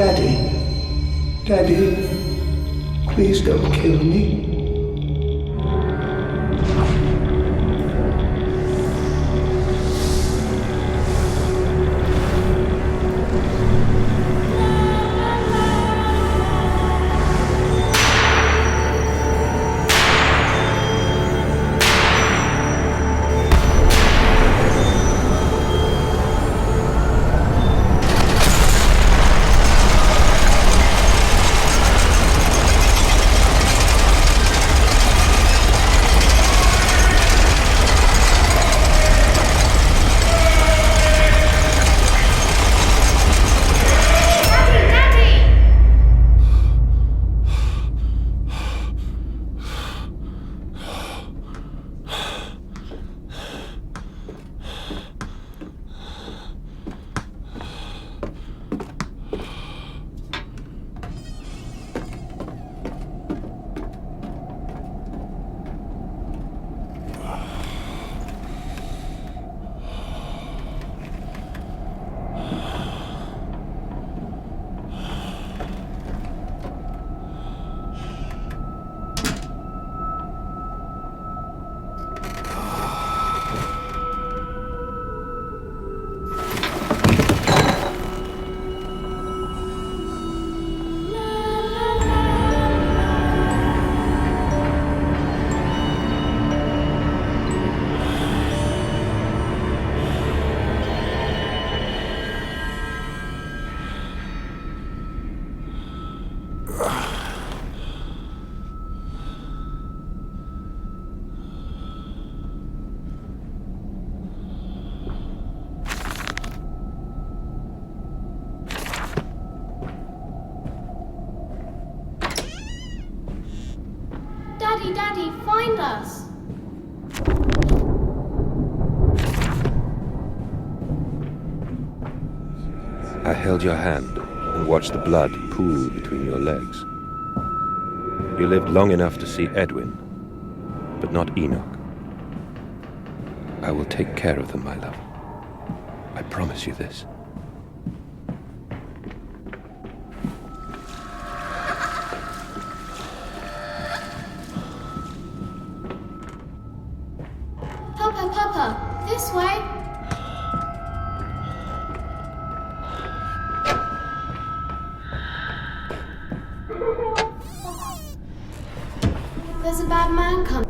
Daddy, Daddy, please don't kill me. Daddy, Daddy, find us! I held your hand and watched the blood pool between your legs. You lived long enough to see Edwin, but not Enoch. I will take care of them, my love. I promise you this. Papa, Papa, this way! There's a bad man coming.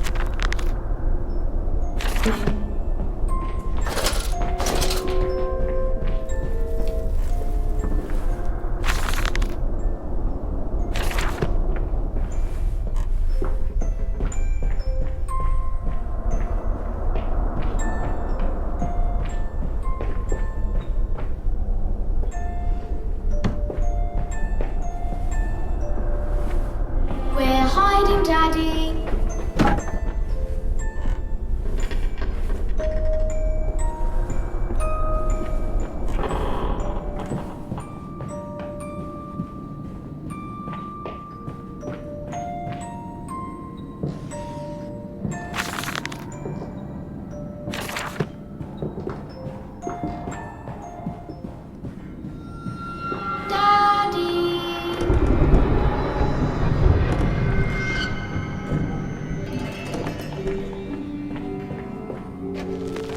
We're hiding, Daddy.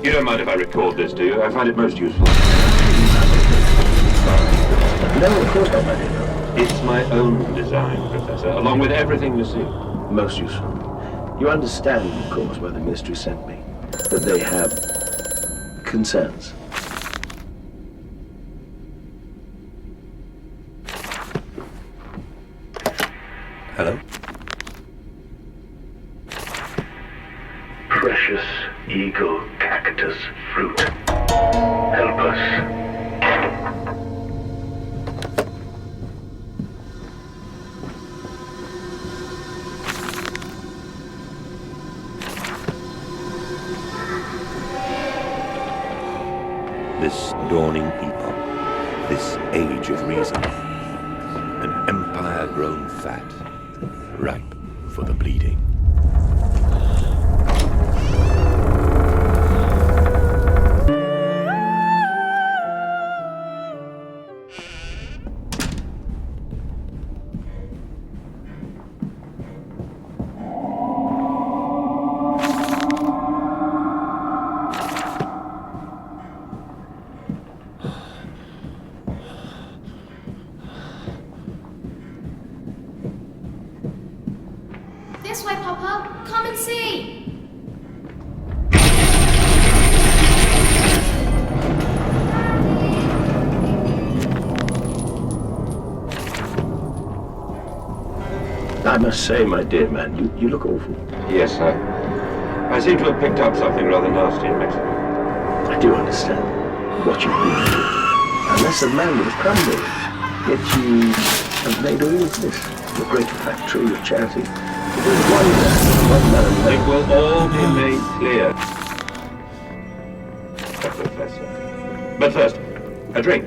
You don't mind if I record this, do you? I find it most useful. No, of course not, my dear. It's my own design, Professor, along with everything you see. Most useful. You understand, of course, why the ministry sent me. That they have concerns. Hello? Precious eagle cactus fruit. Help us. This dawning epoch, this age of reason, an empire grown fat, ripe for the bleeding. This way, Papa. Come and see. I must say, my dear man, you look awful. Yes, sir. I seem to have picked up something rather nasty in Mexico. I do understand what you've been through. Unless a man would have crumbled, yet you have made all of this. Your great factory, your charity. It is one man. It will all be made clear, Professor. But first, a drink.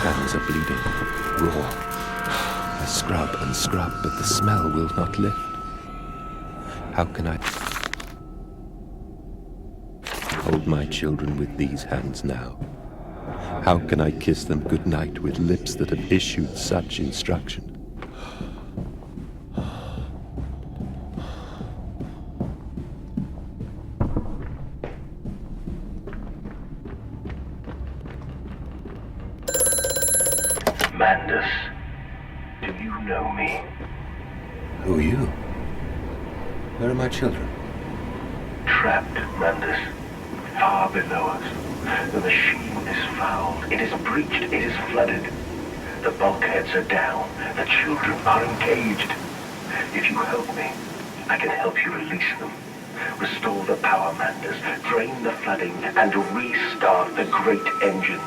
Hands are bleeding, raw. I scrub and scrub, but the smell will not lift. How can I hold my children with these hands now? How can I kiss them goodnight with lips that have issued such instruction? Mandus, do you know me? Who are you? Where are my children? Trapped, Mandus, far below us. The machine is fouled. It is breached. It is flooded. The bulkheads are down. The children are engaged. If you help me, I can help you release them. Restore the power, Mandus. Drain the flooding and restart the great engines.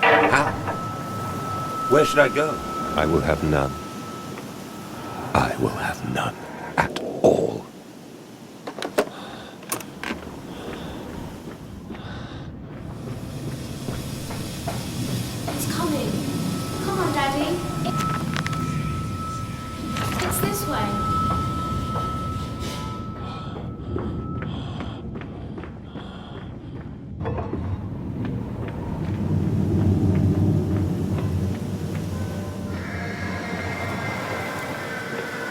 How? Where should I go? I will have none. I will have none at all. It's coming. Come on, Daddy. It's this way.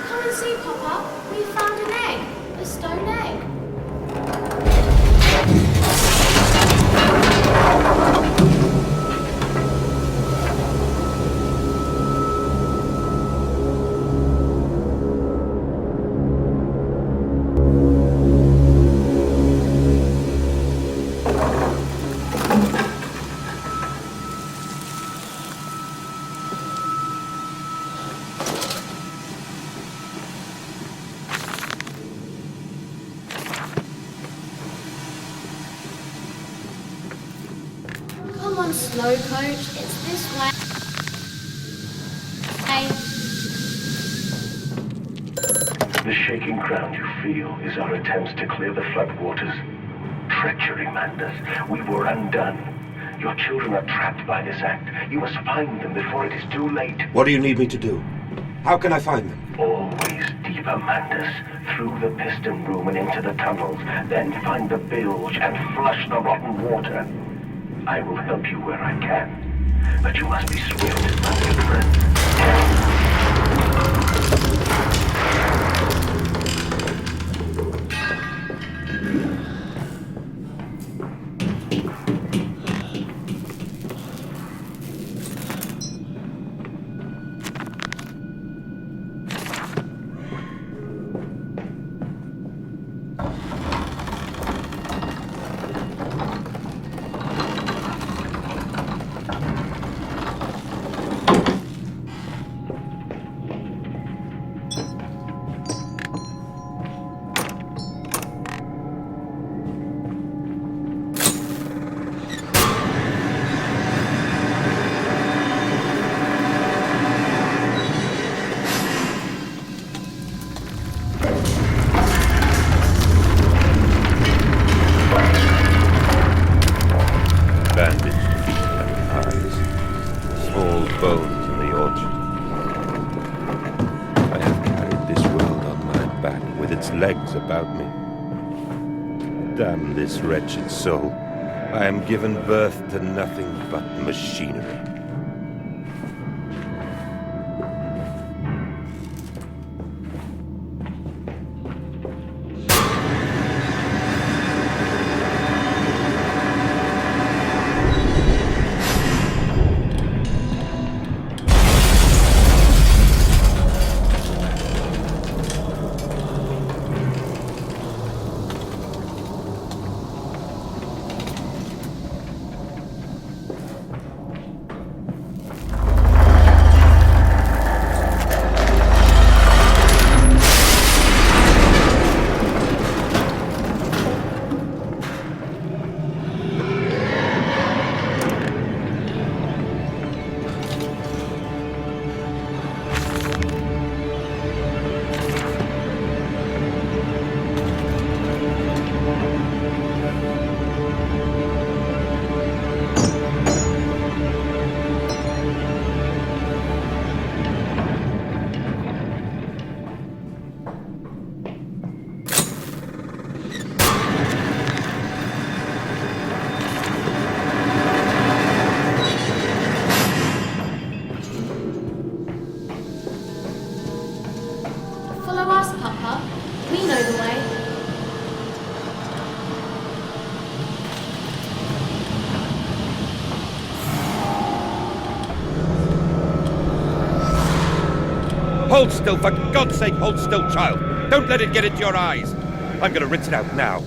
Come and see, Papa. We found an egg. A stone egg. Come on, slow coach. It's this way. Hey. The shaking ground you feel is our attempts to clear the floodwaters. Treachery, Mandus. We were undone. Your children are trapped by this act. You must find them before it is too late. What do you need me to do? How can I find them? Always deeper, Mandus. Through the piston room and into the tunnels. Then find the bilge and flush the rotten water. I will help you where I can. But you must be swift, my good friend. with its legs about me. Damn this wretched soul. I am given birth to nothing but machinery. Hold still, for God's sake, hold still, child. Don't let it get into your eyes. I'm gonna rinse it out now.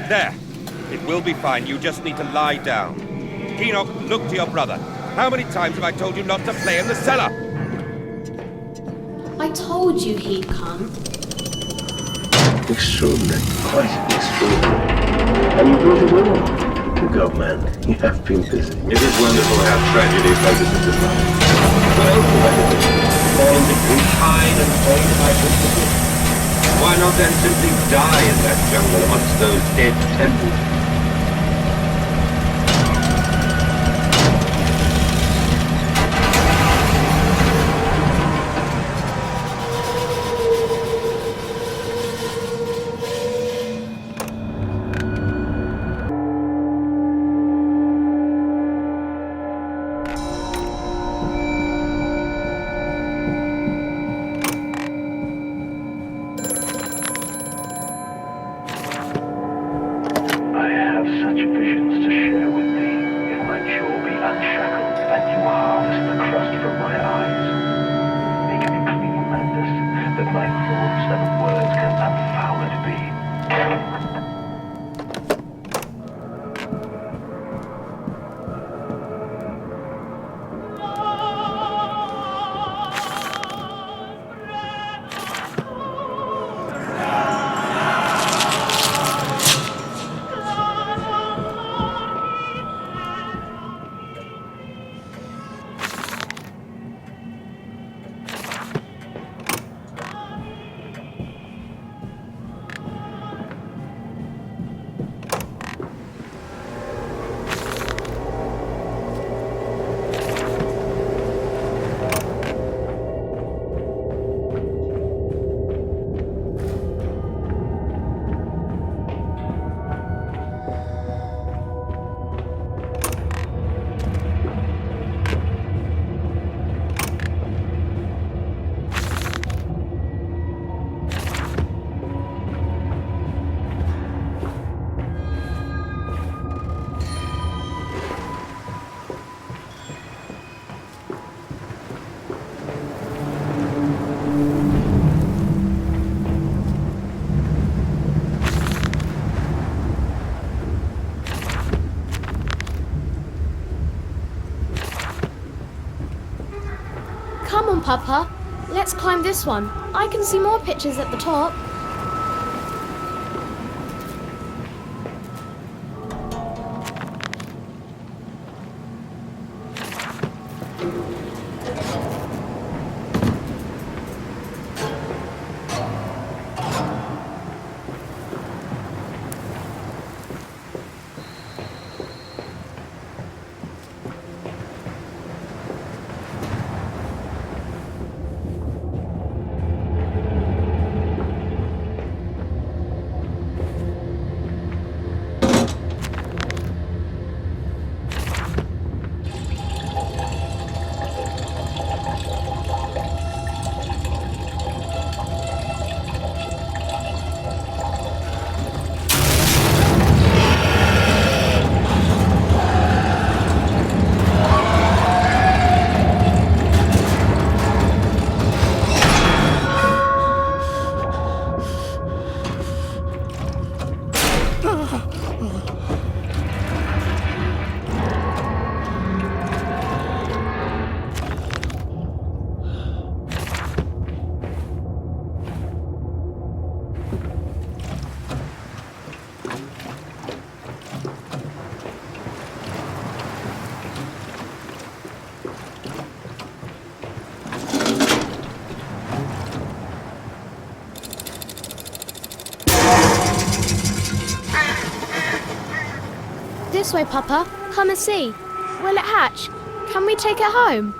There. It will be fine. You just need to lie down. Enoch, look to your brother. How many times have I told you not to play in the cellar? I told you he'd come. Extraordinary, quite extraordinary. And you brought it along. God, man, you have been busy. It is wonderful how tragedy focuses the mind. What else would I do? Falling between pine and pain if I could forget. Why not then simply die in that jungle amongst those dead temples? Come on, Papa. Let's climb this one. I can see more pictures at the top. This way, Papa. Come and see. Will it hatch? Can we take it home?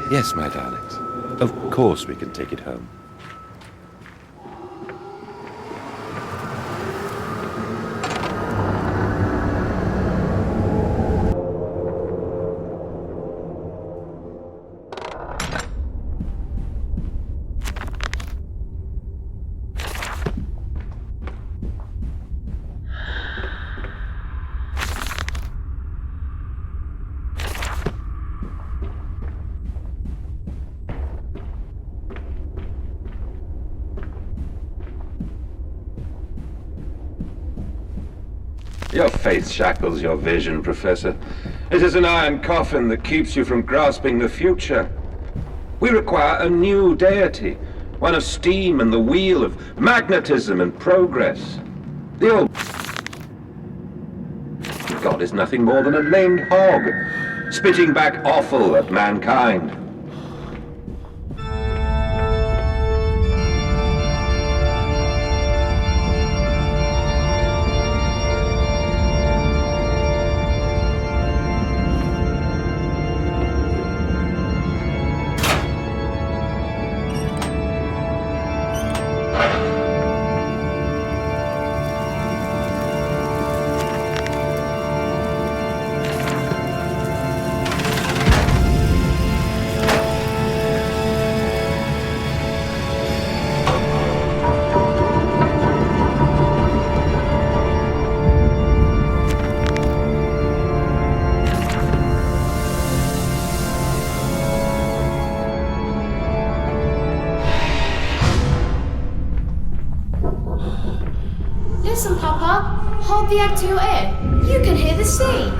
Yes, my darlings. Of course we can take it home. Your faith shackles your vision, Professor. It is an iron coffin that keeps you from grasping the future. We require a new deity, one of steam and the wheel, of magnetism and progress. The old God is nothing more than a lamed hog, spitting back offal at mankind. Listen, Papa. Hold the egg to your ear. You can hear the sea.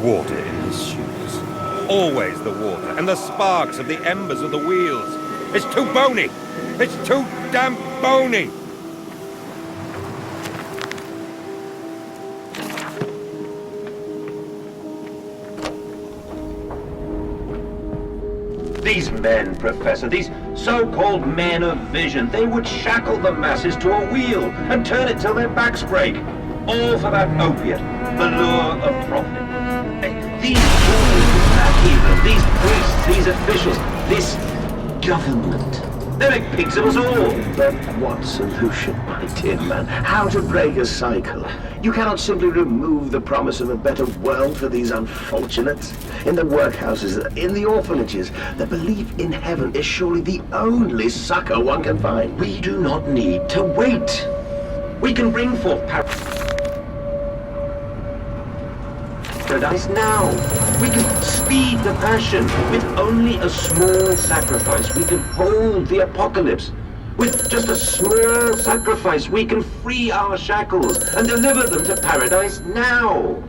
Water in his shoes. Always the water, and the sparks of the embers of the wheels. It's too bony! It's too damn bony! These men, Professor, these so-called men of vision, they would shackle the masses to a wheel and turn it till their backs break. All for that opiate, the lure of profit. These these priests, these officials, this government, they make pigs of us all. But what solution, my dear man? How to break a cycle? You cannot simply remove the promise of a better world for these unfortunates. In the workhouses, in the orphanages, the belief in heaven is surely the only succor one can find. We do not need to wait. We can bring forth paradise now. We can speed the passion. With only a small sacrifice, we can hold the apocalypse. With just a small sacrifice, we can free our shackles and deliver them to paradise now.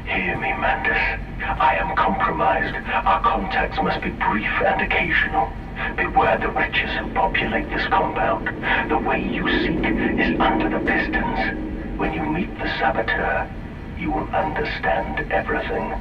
Hear me, Mandus. I am compromised. Our contacts must be brief and occasional. Beware the wretches who populate this compound. The way you seek is under the pistons. When you meet the saboteur, you will understand everything.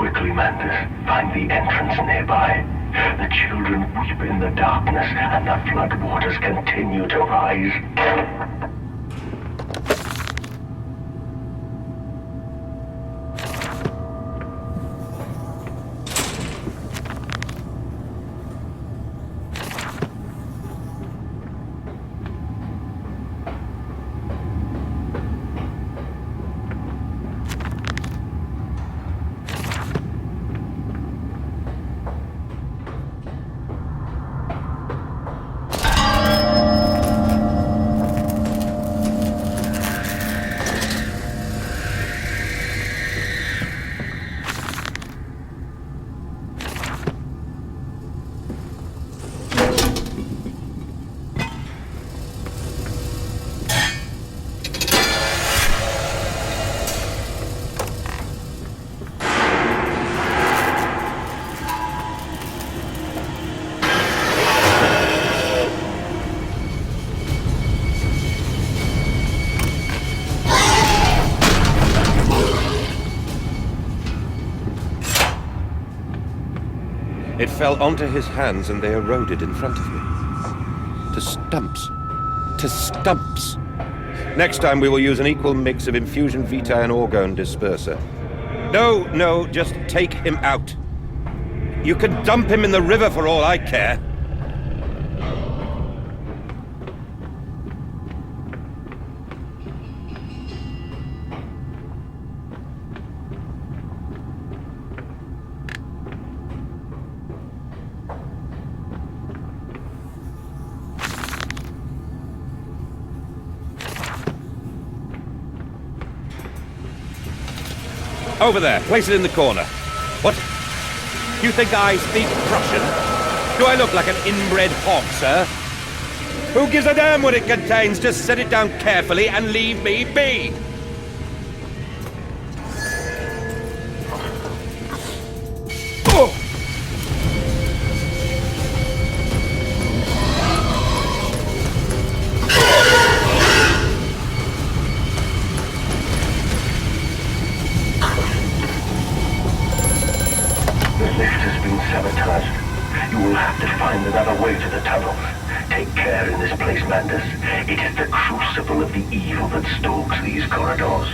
Quickly, Mantis, find the entrance nearby. The children weep in the darkness, and the floodwaters continue to rise. It fell onto his hands and they eroded in front of me. To stumps. To stumps. Next time we will use an equal mix of infusion vitae and orgone disperser. No, just take him out. You can dump him in the river for all I care. Over there, place it in the corner. What? You think I speak Prussian? Do I look like an inbred hog, sir? Who gives a damn what it contains? Just set it down carefully and leave me be! Oh! Sabotaged. You will have to find another way to the tunnels. Take care in this place, Mandus. It is the crucible of the evil that stalks these corridors.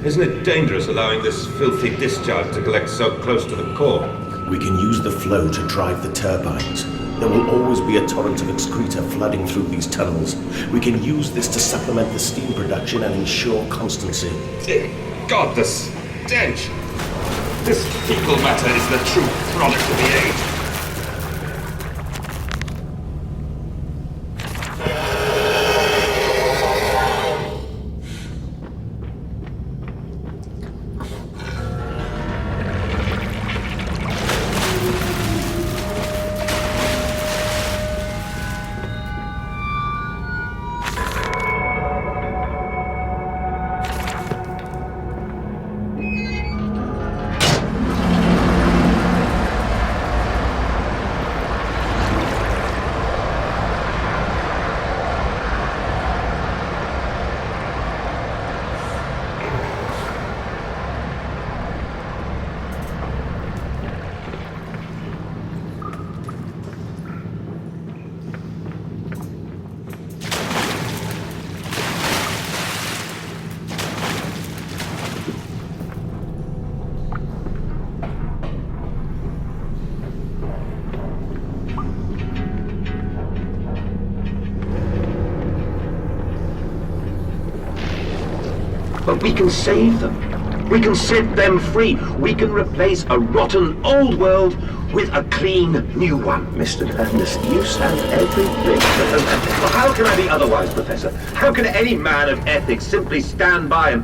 Isn't it dangerous allowing this filthy discharge to collect so close to the core? We can use the flow to drive the turbines. There will always be a torrent of excreta flooding through these tunnels. We can use this to supplement the steam production and ensure constancy. Dear God, the stench! This fecal matter is the true product of the age. But we can save them. We can set them free. We can replace a rotten old world with a clean new one. Mr. Madness, you sound every bit... Well, how can I be otherwise, Professor? How can any man of ethics simply stand by and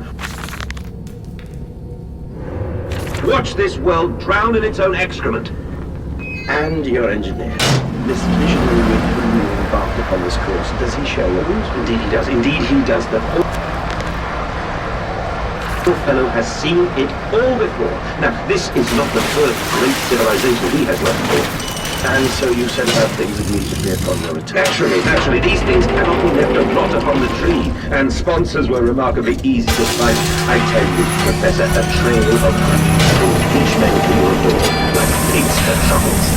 watch this world drown in its own excrement? And your engineer. This visionary with whom you embarked upon this course, does he share your views? Indeed he does. Indeed he does. The poor fellow has seen it all before. Now, this is not the first great civilization he has left for. And so you set about things immediately upon your return. Naturally, these things cannot be left to rot upon the tree, and sponsors were remarkably easy to find. I tell you, Professor, a trail of honey each men to your door, like pigs for troubles.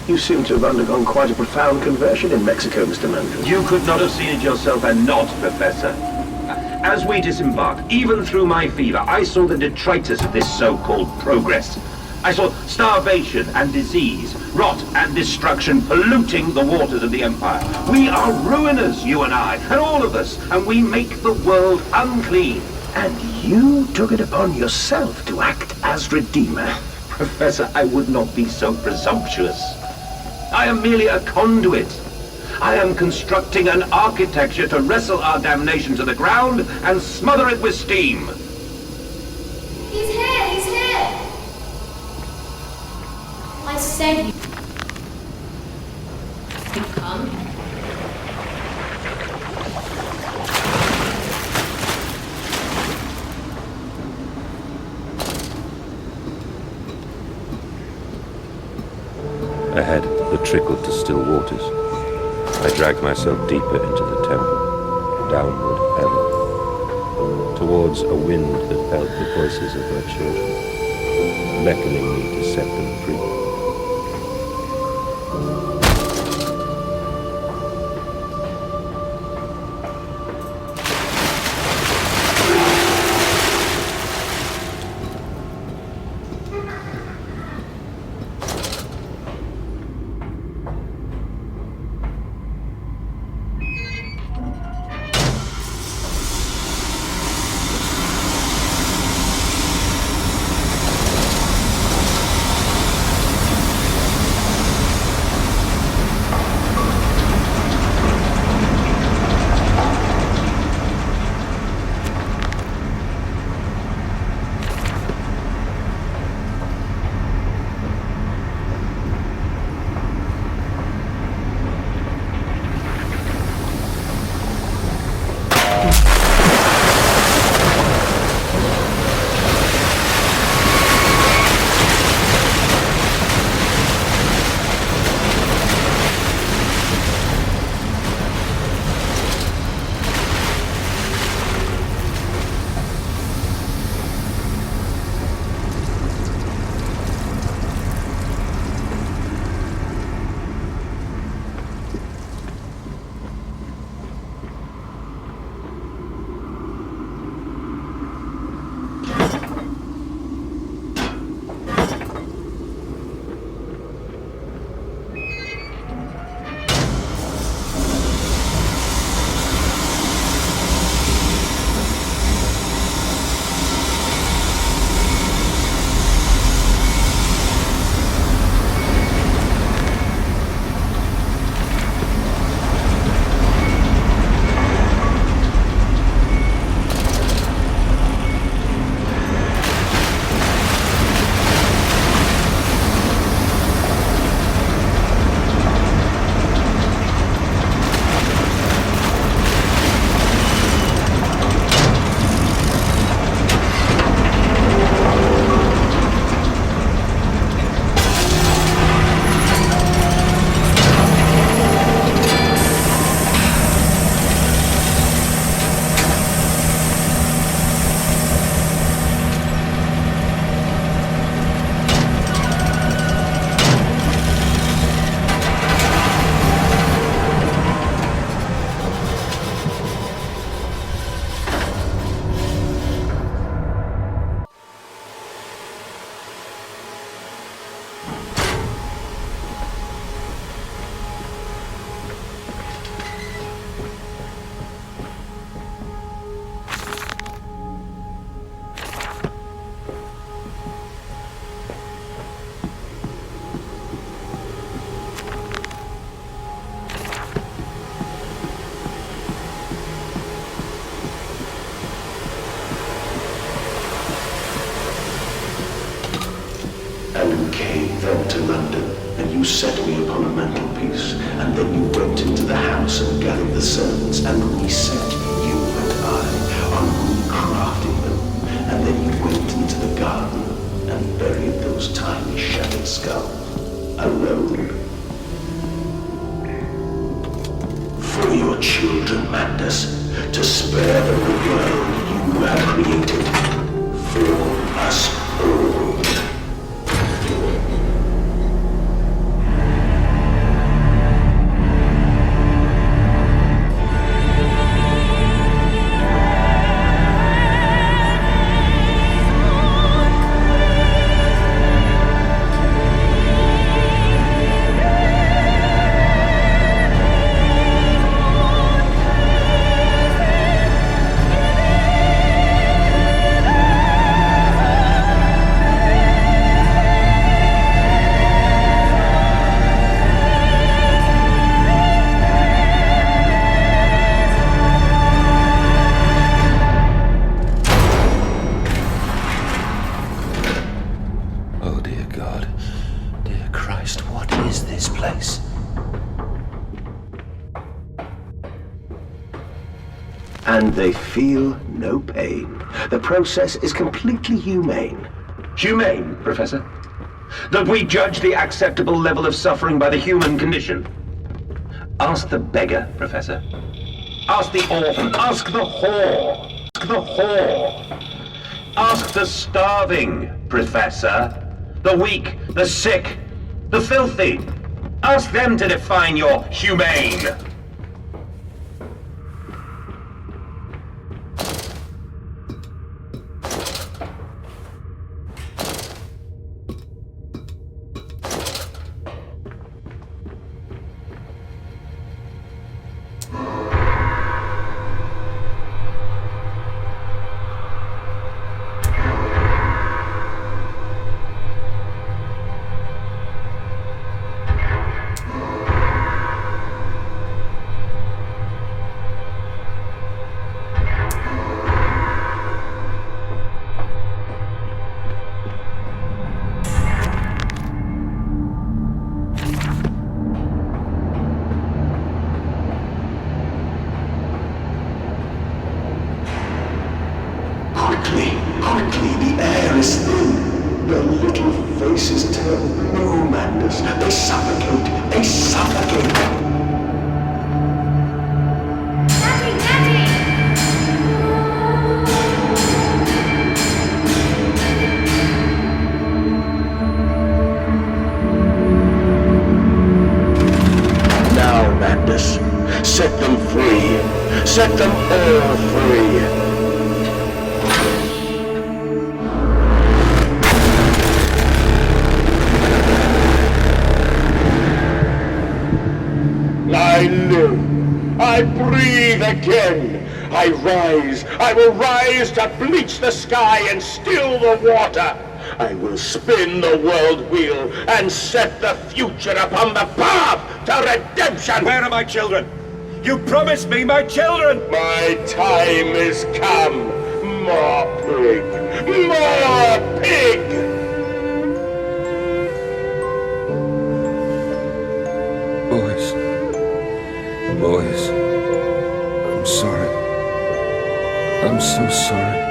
You seem to have undergone quite a profound conversion in Mexico, Mr. Mandrill. You could not have seen it yourself and not, Professor. As we disembarked, even through my fever, I saw the detritus of this so-called progress. I saw starvation and disease, rot and destruction polluting the waters of the Empire. We are ruiners, you and I, and all of us, and we make the world unclean. And you took it upon yourself to act as Redeemer. Professor, I would not be so presumptuous. I am merely a conduit. I am constructing an architecture to wrestle our damnation to the ground and smother it with steam. He's here! He's here! I said you come. Ahead, the trickle to still waters. I dragged myself deeper into the temple, downward ever, towards a wind that held the voices of my children, beckoning me to set them free. came then to London, and you set me upon a mantelpiece, and then you went into the house and gathered the servants, and reset you and I on recrafting them, and then you went into the garden and buried those tiny shattered skulls, alone. For your children, Mandus, to spare them the world you have created, for us all. And they feel no pain. The process is completely humane. Humane, Professor? Don't we judge the acceptable level of suffering by the human condition? Ask the beggar, Professor. Ask the orphan. Ask the whore. Ask the whore. Ask the starving, Professor. The weak, the sick, the filthy. Ask them to define your humane. Set them all free. I live. I breathe again. I rise. I will rise to bleach the sky and still the water. I will spin the world wheel and set the future upon the path to redemption. Where are my children? You promised me my children! My time is come. More pig! More pig! Boys, I'm sorry. I'm so sorry.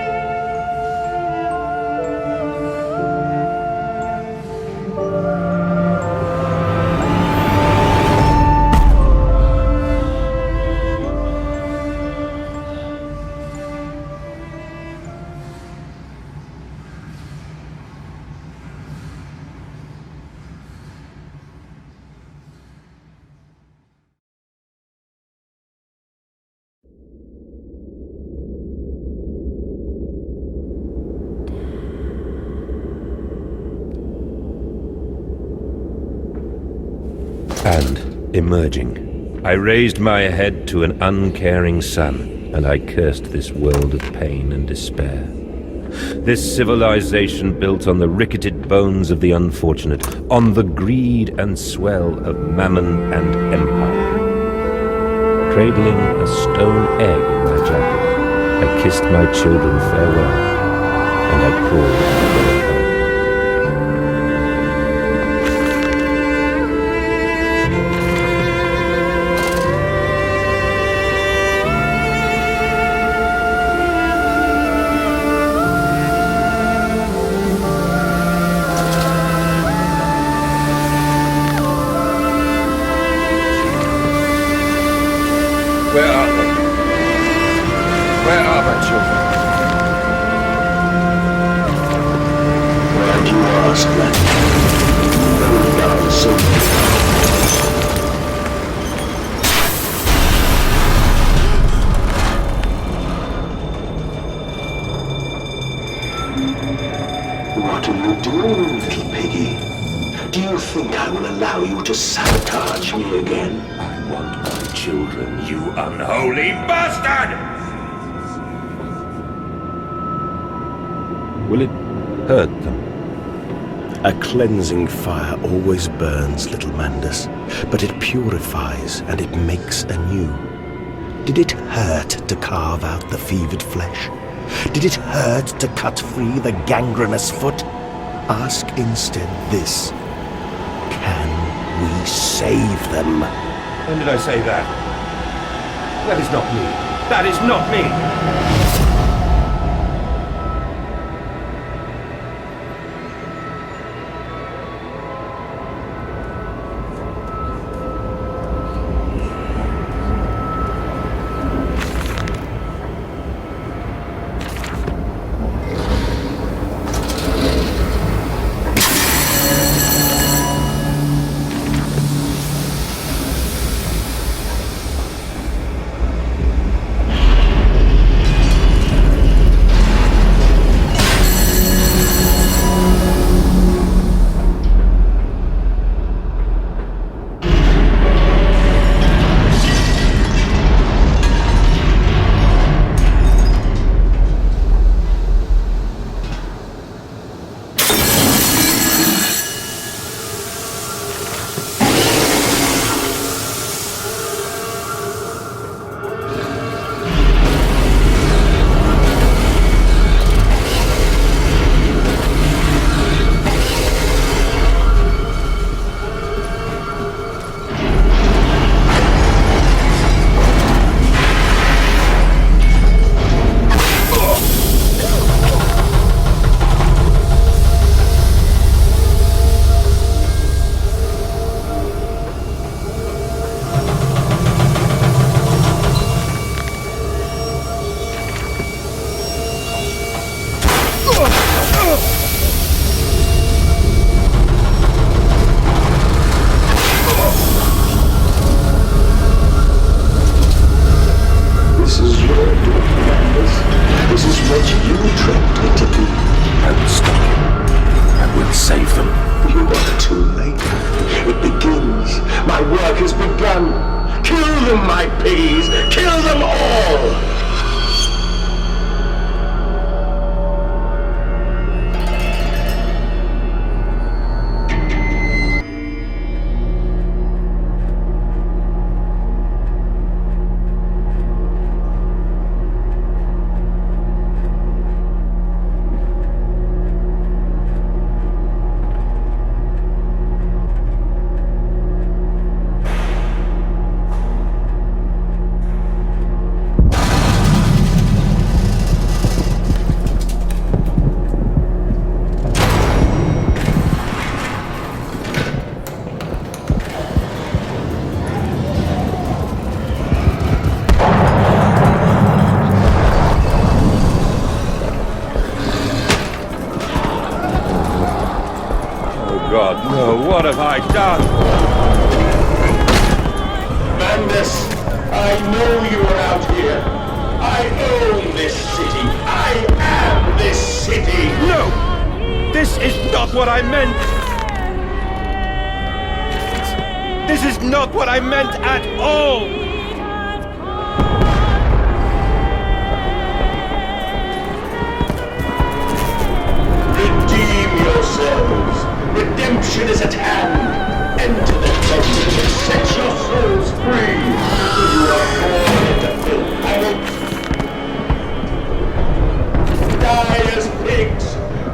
And, emerging, I raised my head to an uncaring sun, and I cursed this world of pain and despair. This civilization built on the ricketed bones of the unfortunate, on the greed and swell of mammon and empire. Cradling a stone egg in my jacket, I kissed my children farewell, and I crawled away home. What are you doing, little piggy? Do you think I will allow you to sabotage me again? I want my children, you unholy bastard! Will it hurt them? A cleansing fire always burns, little Mandus, but it purifies and it makes anew. Did it hurt to carve out the fevered flesh? Did it hurt to cut free the gangrenous foot? Ask instead this. Can we save them? When did I say that? That is not me. That is not me! What have I done? Mandus, I know you are out here. I own this city. I am this city. No! This is not what I meant! This is not what I meant at all! Redeem yourselves. Redemption is at hand. Enter the dungeon and set your souls free. You are born into filth. I will die as pigs.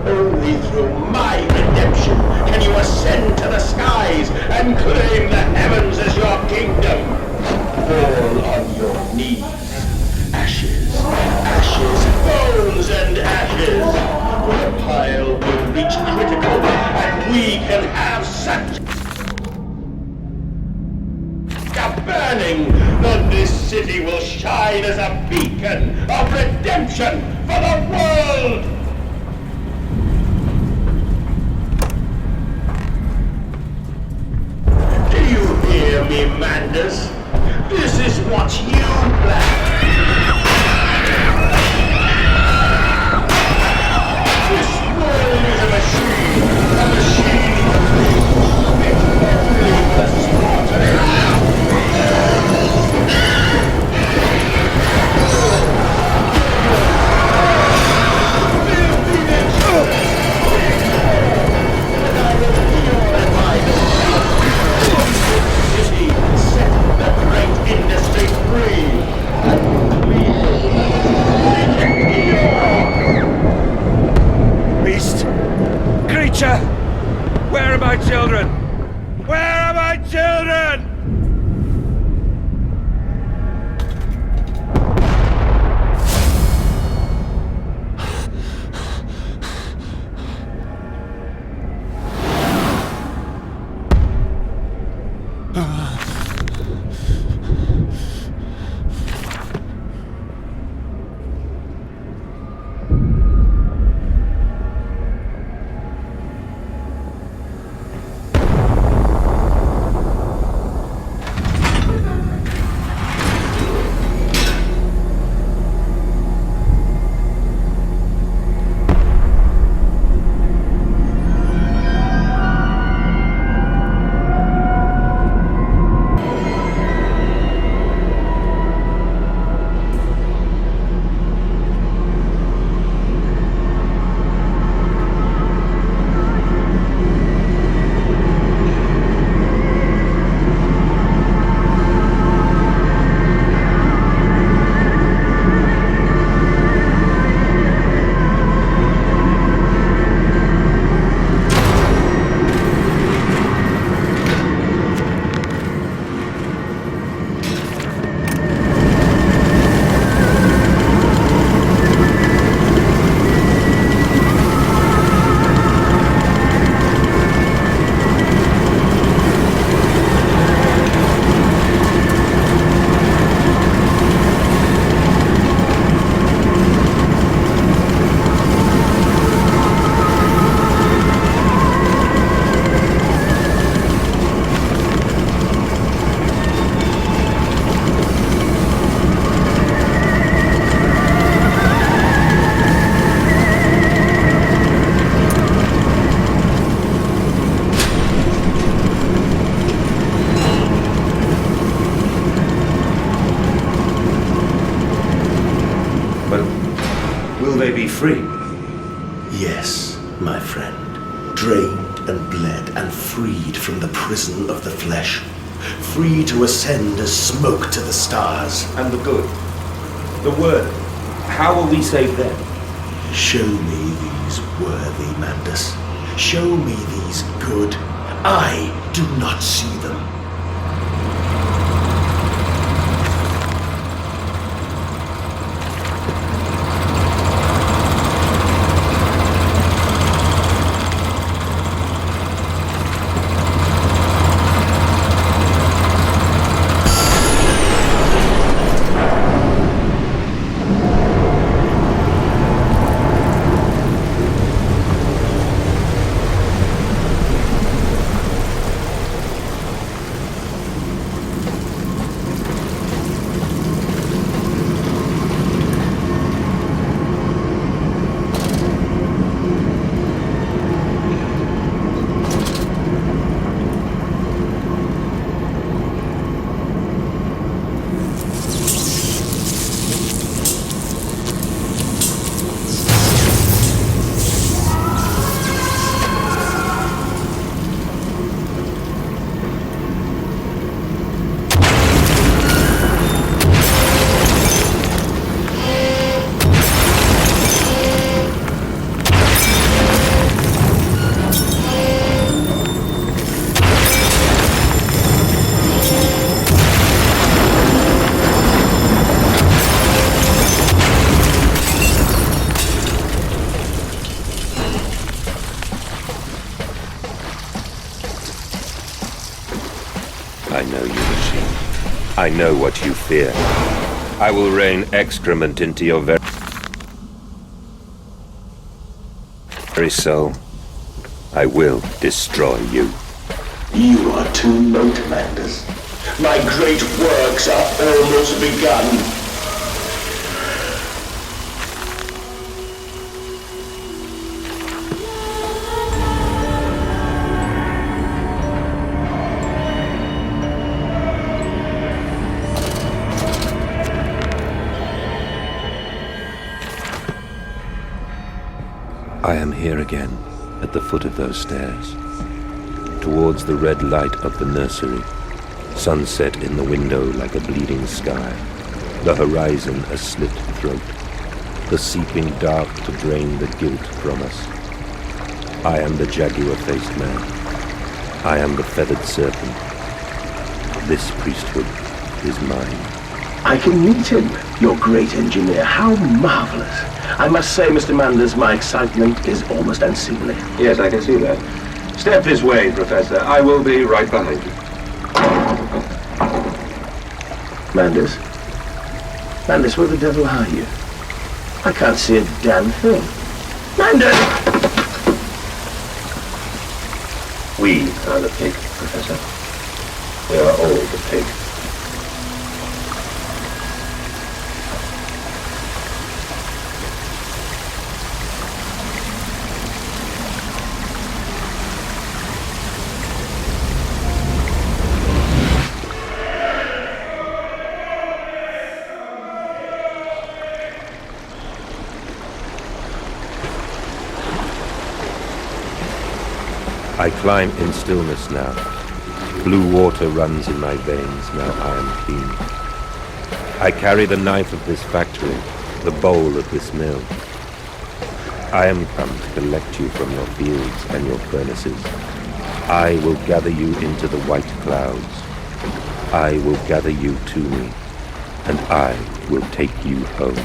Only through my redemption can you ascend to the skies and claim the heavens as your kingdom. Fall on your knees. Ashes, ashes, bones and ashes. The pile will reach critical, and we can have such a burning that this city will shine as a beacon of redemption for the world! Do you hear me, Mandus? This is what you planned. children? Where are my children? Will they be free? Yes, my friend. Drained and bled and freed from the prison of the flesh. Free to ascend as smoke to the stars. And the good? The word? How will we save them? Show me these worthy, Mandus. Show me these good. I do not see them. I know you, machine. I know what you fear. I will rain excrement into your very soul. I will destroy you. You are too late, Mandus. My great works are almost begun. I am here again, at the foot of those stairs, towards the red light of the nursery, sunset in the window like a bleeding sky, the horizon a slit throat, the seeping dark to drain the guilt from us. I am the jaguar-faced man. I am the feathered serpent. This priesthood is mine. I can meet him, your great engineer. How marvelous. I must say, Mr. Manders, my excitement is almost unseemly. Yes, I can see that. Step this way, Professor. I will be right behind you. Manders? Manders, where the devil are you? I can't see a damn thing. Manders! We are the pig, Professor. We are all the pig. I climb in stillness now. Blue water runs in my veins, now I am clean. I carry the knife of this factory, the bowl of this mill. I am come to collect you from your fields and your furnaces. I will gather you into the white clouds. I will gather you to me, and I will take you home.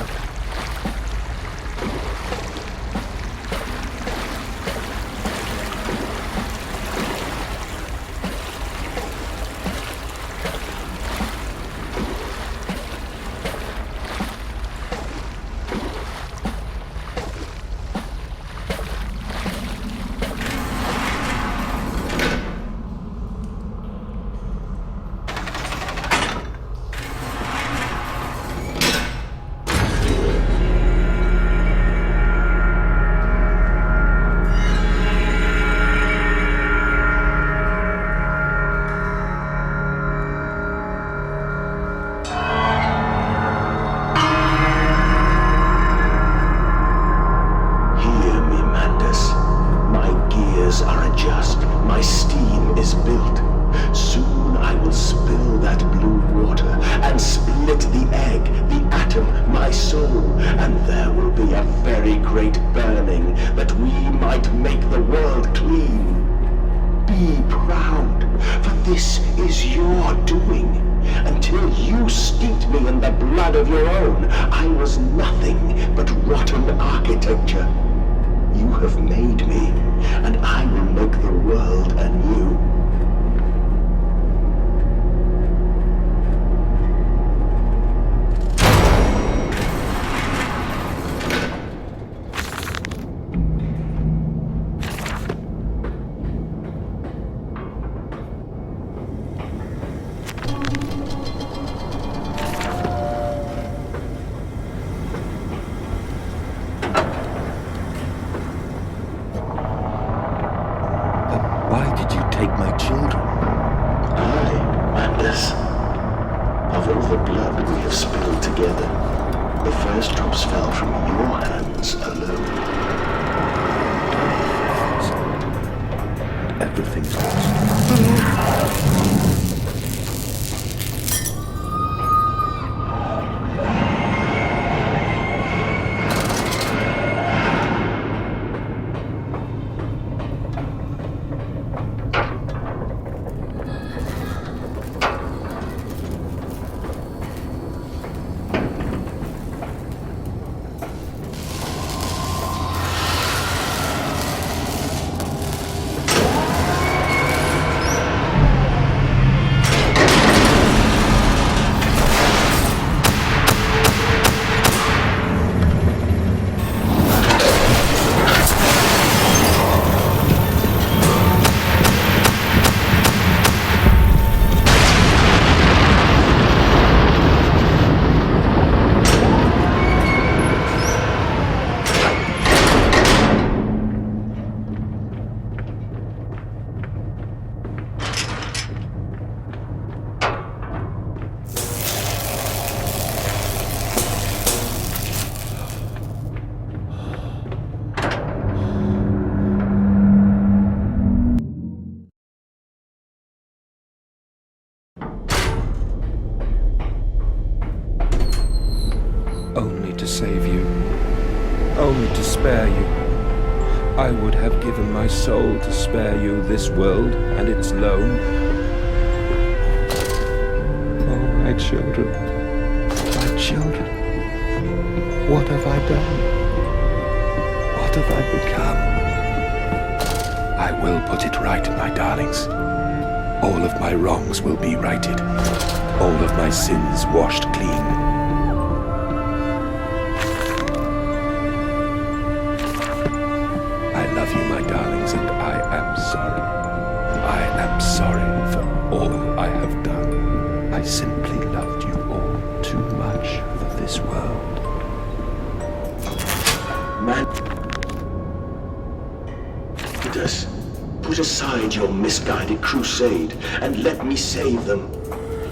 I would have given my soul to spare you this world and its loan. Oh, my children, what have I done? What have I become? I will put it right, my darlings. All of my wrongs will be righted. All of my sins washed clean. I love you, my darlings, and I am sorry. I am sorry for all I have done. I simply loved you all too much for this world. Mandus, put aside your misguided crusade and let me save them.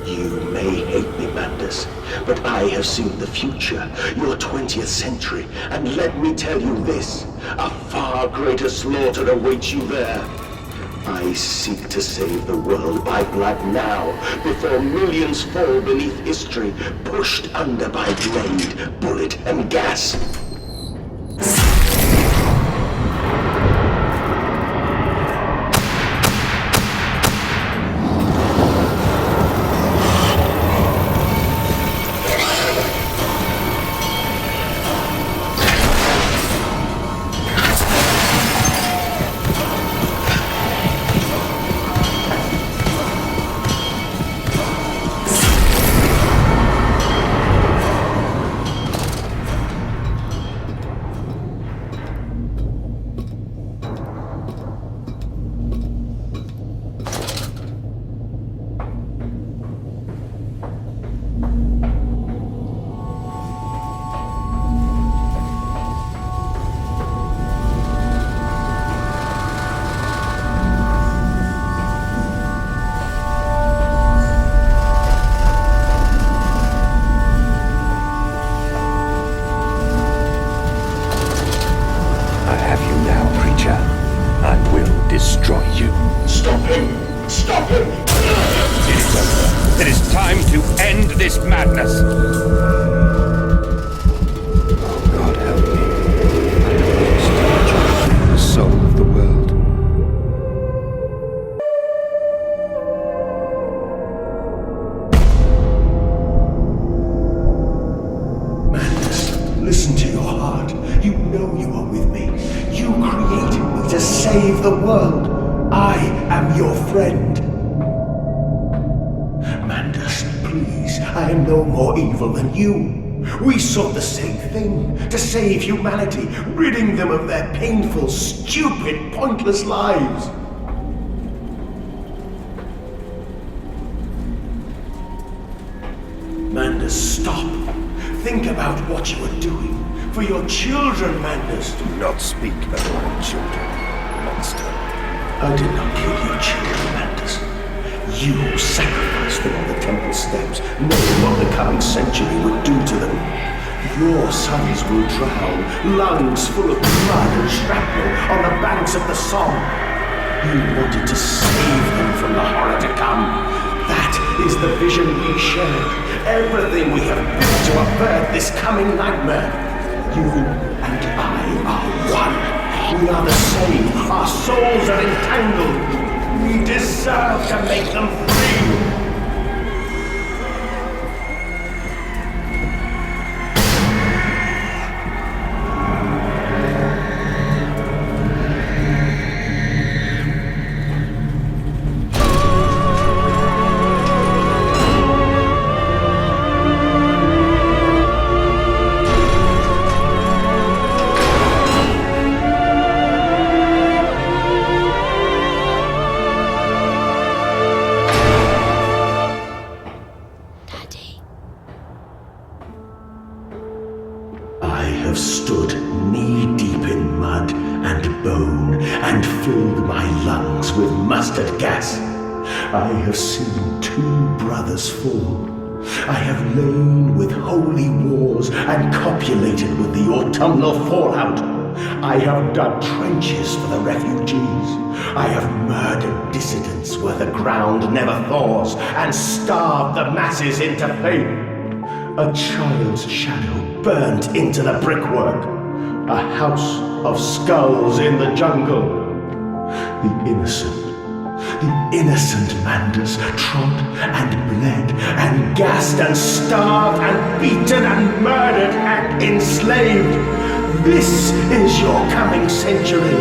You may hate me, Mandus, but I have seen the future, your 20th century, and let me tell you this, a far greater slaughter awaits you there. I seek to save the world by blood now, before millions fall beneath history, pushed under by blade, bullet, and gas. We sought the same thing, to save humanity, ridding them of their painful, stupid, pointless lives. Mandus, stop. Think about what you are doing. For your children, Mandus. Do not speak of my children, monster. I did not kill your children, Mandus. You sacrificed them on the temple steps, knowing what the coming century would do to them. Your sons will drown, lungs full of blood and shrapnel, on the banks of the Somme. You wanted to save them from the horror to come. That is the vision we shared. Everything we have built to avert this coming nightmare. You and I are one. We are the same. Our souls are entangled. We deserve to make them free! I have seen 2 brothers fall. I have lain with holy wars and copulated with the autumnal fallout. I have dug trenches for the refugees. I have murdered dissidents where the ground never thaws and starved the masses into faith. A child's shadow burnt into the brickwork. A house of skulls in the jungle. The innocent Manders trod and bled and gassed and starved and beaten and murdered and enslaved. This is your coming century.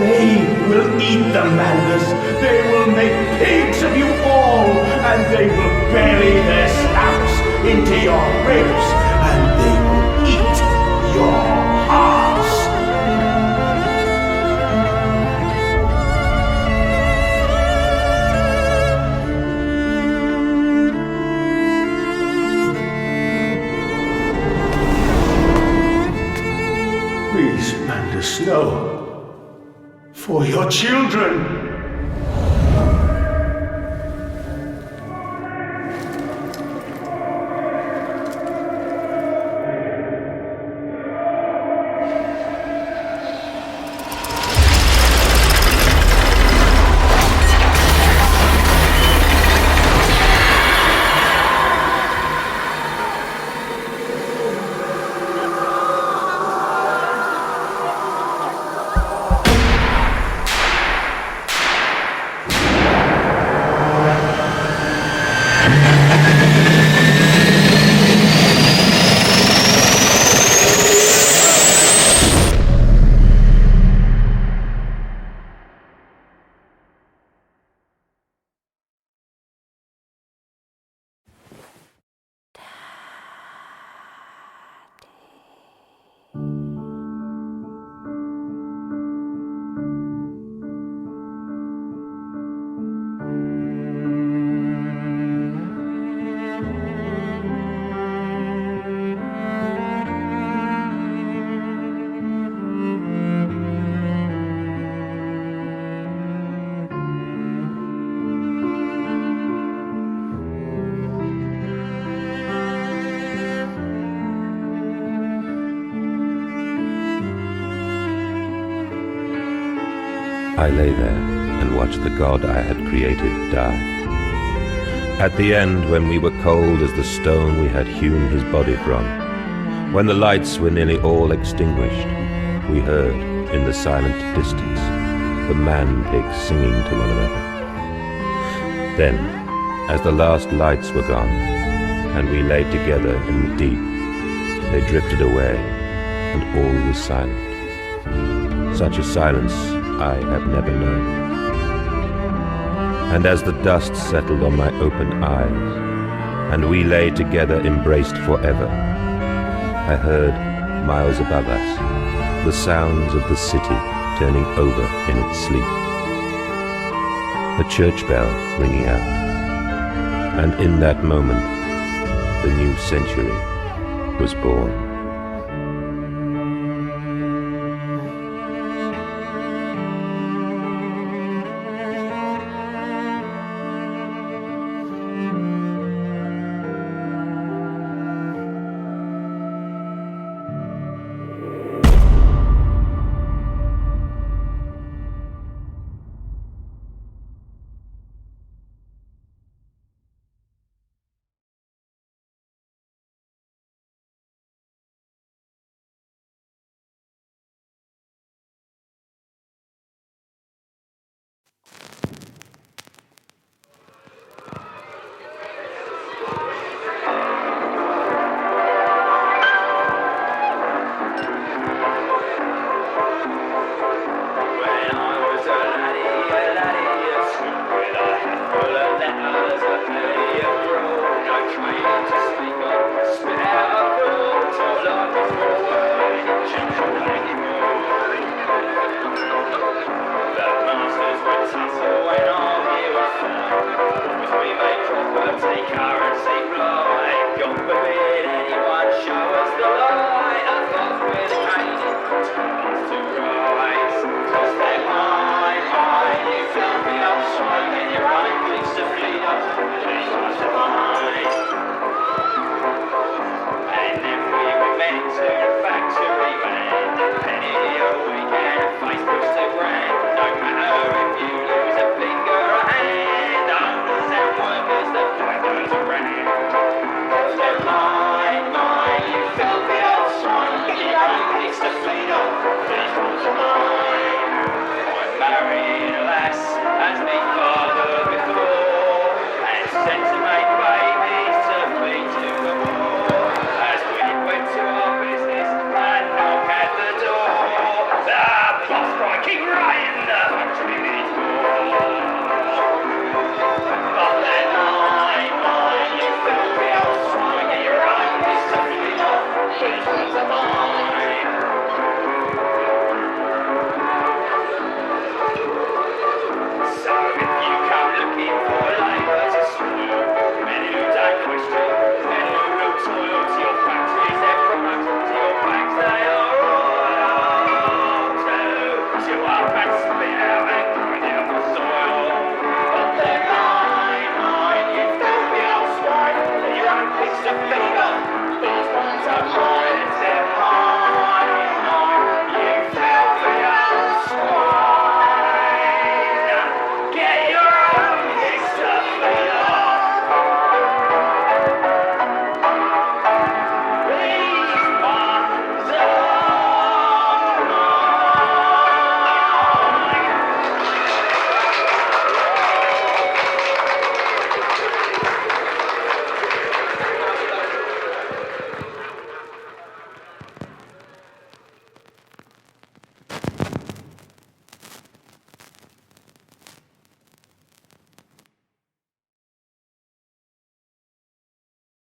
They will eat the Manders. They will make pigs of you all, and they will bury their snouts into your ribs, and they will eat your hearts. Please, Manders, no. For your children. I lay there and watched the god I had created die. At the end, when we were cold as the stone we had hewn his body from, when the lights were nearly all extinguished, we heard, in the silent distance, the man-pigs singing to one another. Then, as the last lights were gone, and we lay together in the deep, they drifted away, and all was silent. Such a silence I have never known. And as the dust settled on my open eyes, and we lay together embraced forever, I heard, miles above us, the sounds of the city turning over in its sleep. A church bell ringing out, and in that moment, the new century was born. Spit out a fool, so long as